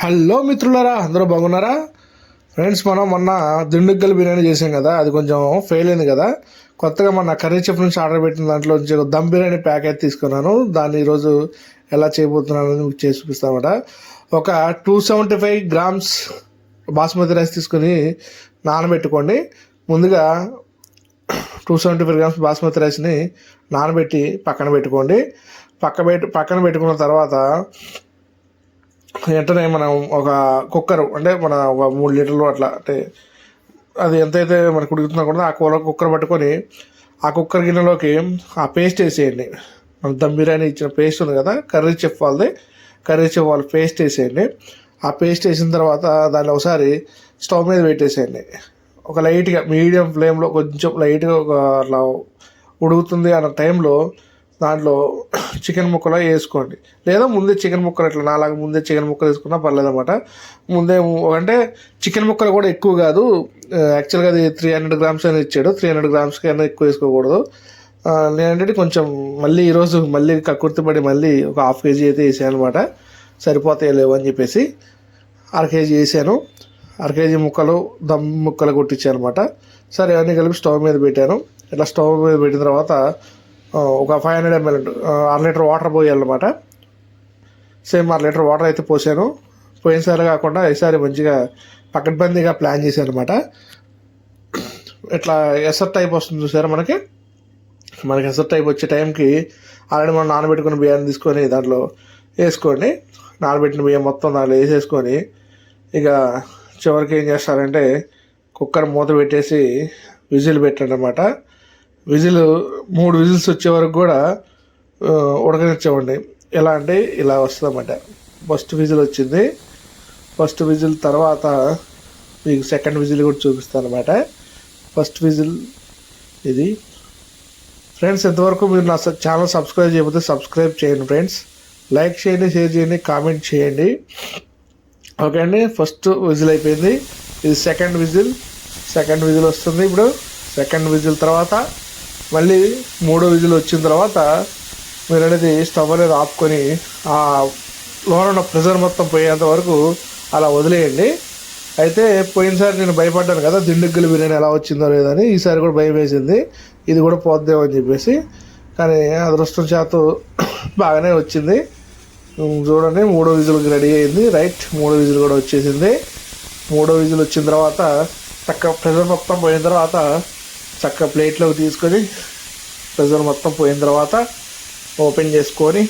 Hello మిత్రులారా, అందరూ బాగున్నారా? ఫ్రెండ్స్, మనం మొన్న దిండుగల్ బిర్యానీ చేసాం కదా, అది కొంచెం ఫెయిల్ అయింది కదా. కొత్తగా మన కర్రీ చెఫ్ నుంచి ఆర్డర్ పెట్టిన దాంట్లో నుంచి ఒక దమ్ బిర్యానీ ప్యాకెట్ తీసుకున్నాను. దాన్ని ఈరోజు ఎలా చేయబోతున్నాను మీకు చేసి చూపిస్తామట. ఒక 275 గ్రామ్స్ బాస్మతి రైస్ తీసుకొని నానబెట్టుకోండి. ముందుగా 275 గ్రామ్స్ బాస్మతి రైస్ని నానబెట్టి పక్కన పెట్టుకోండి. పక్కన పెట్టుకున్న తర్వాత వెంటనే మనం ఒక కుక్కర్, అంటే మన ఒక 3 లీటర్లు అట్లా, అంటే అది ఎంతైతే మనకు ఉడుకుతున్నా కూడా ఆ కుక్కర్ పట్టుకొని ఆ కుక్కర్ గిన్నెలోకి ఆ పేస్ట్ వేసేయండి. మన దమ్ బిర్యానీ ఇచ్చిన పేస్ట్ ఉంది కదా, కర్రీ చెఫ్ వాళ్ళ పేస్ట్ వేసేయండి. ఆ పేస్ట్ వేసిన తర్వాత దాన్ని ఒకసారి స్టవ్ మీద పెట్టేసేయండి. ఒక లైట్గా మీడియం ఫ్లేమ్లో కొంచెం లైట్గా ఒక అట్లా ఉడుకుతుంది అన్న టైంలో దాంట్లో చికెన్ ముక్కలు వేసుకోండి. లేదా ముందే చికెన్ ముక్కలు ఇట్లా నాలాగా ముందే చికెన్ ముక్కలు వేసుకున్నా పర్లేదు అనమాట. ముందే అంటే చికెన్ ముక్కలు కూడా ఎక్కువ కాదు. యాక్చువల్గా అది 300 గ్రామ్స్ అని ఇచ్చాడు. 300 గ్రామ్స్ కన్నా ఎక్కువ వేసుకోకూడదు. నేనంటే కొంచెం మళ్ళీ ఈరోజు మళ్ళీ కక్కుర్తిపడి మళ్ళీ ఒక హాఫ్ కేజీ అయితే వేసాను అనమాట. సరిపోతాయి లేవు అని చెప్పేసి 1/2 కేజీ వేసాను. 1/2 కేజీ ముక్కలు దమ్ ముక్కలు కొట్టించాను అనమాట. సరే అన్నీ కలిపి స్టవ్ మీద పెట్టాను. ఇట్లా స్టవ్ మీద పెట్టిన తర్వాత ఒక 500 ml 1/2 లీటర్ వాటర్ పోయాలన్నమాట. సేమ్ 1/2 లీటర్ వాటర్ అయితే పోసాను. పోయినసారి కాకుండా ఈసారి మంచిగా పకడ్బందీగా ప్లాన్ చేశాను అనమాట. ఇట్లా ఎసర్ టైప్ వస్తుంది చూసారా, మనకి ఎసర్ టైప్ వచ్చే టైంకి ఆల్రెడీ మనం నానబెట్టుకున్న బియ్యాన్ని తీసుకొని దాంట్లో వేసుకోండి. నానబెట్టిన బియ్యం మొత్తం దాంట్లో వేసేసుకొని ఇక చివరికి ఏం చేస్తారంటే కుక్కర్ మూత పెట్టేసి విజిల్ పెట్టండి అనమాట. 3 విజిల్స్ వచ్చే వరకు కూడా ఉడకనిచ్చామండి. ఎలా అంటే ఇలా వస్తుందన్నమాట. ఫస్ట్ విజిల్ వచ్చింది. ఫస్ట్ విజిల్ తర్వాత మీకు సెకండ్ విజిల్ కూడా చూపిస్తాను అనమాట. ఫస్ట్ విజిల్ ఇది. ఫ్రెండ్స్, ఎంతవరకు మీరు నా ఛానల్ సబ్స్క్రైబ్ చేయకపోతే సబ్స్క్రైబ్ చేయండి ఫ్రెండ్స్. లైక్ చేయండి, షేర్ చేయండి, కామెంట్ చేయండి. ఓకే అండి, ఫస్ట్ విజిల్ అయిపోయింది. ఇది సెకండ్ విజిల్ వస్తుంది. ఇప్పుడు సెకండ్ విజిల్ తర్వాత మళ్ళీ 3వ విజిల్ వచ్చిన తర్వాత మీరు అనేది స్టవ్ అనేది ఆపుకొని ఆ లోన ఉన్న ప్రెషర్ మొత్తం పోయేంత వరకు అలా వదిలేయండి. అయితే పోయినసారి నేను భయపడ్డాను కదా దిండుగల్ బిర్యానీ ఎలా వచ్చిందో లేదని. ఈసారి కూడా భయం వేసింది, ఇది కూడా పోద్దేమో అని చెప్పేసి. కానీ అదృష్టం చేత బాగానే వచ్చింది. చూడండి, 3వ విజిల్కి రెడీ అయింది. రైట్, 3వ విజిల్ కూడా వచ్చేసింది. 3వ విజిల్ వచ్చిన తర్వాత చక్కగా ప్రెషర్ మొత్తం పోయిన తర్వాత చక్కగా ప్లేట్లోకి తీసుకొని ప్రెషర్ మొత్తం పోయిన తర్వాత ఓపెన్ చేసుకొని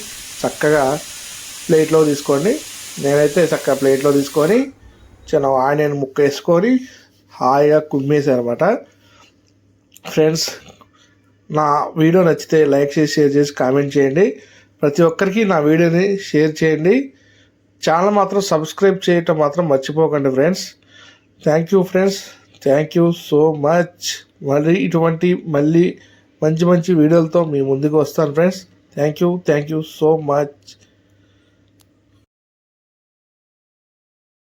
చక్కగా ప్లేట్లో తీసుకోండి. నేనైతే చక్కగా ప్లేట్లో తీసుకొని చిన్న ఆనియన్ ముక్క వేసుకొని హాయిగా కుమ్మేసాను అనమాట. ఫ్రెండ్స్, నా వీడియో నచ్చితే లైక్ చేసి, షేర్ చేసి, కామెంట్ చేయండి. ప్రతి ఒక్కరికి నా వీడియోని షేర్ చేయండి. ఛానల్ మాత్రం సబ్స్క్రైబ్ చేయటం మాత్రం మర్చిపోకండి friends. Thank you friends, thank you so much. మళ్ళీ మంచి వీడియోలతో మీ ముందుకు వస్తాను friends. Thank you so much.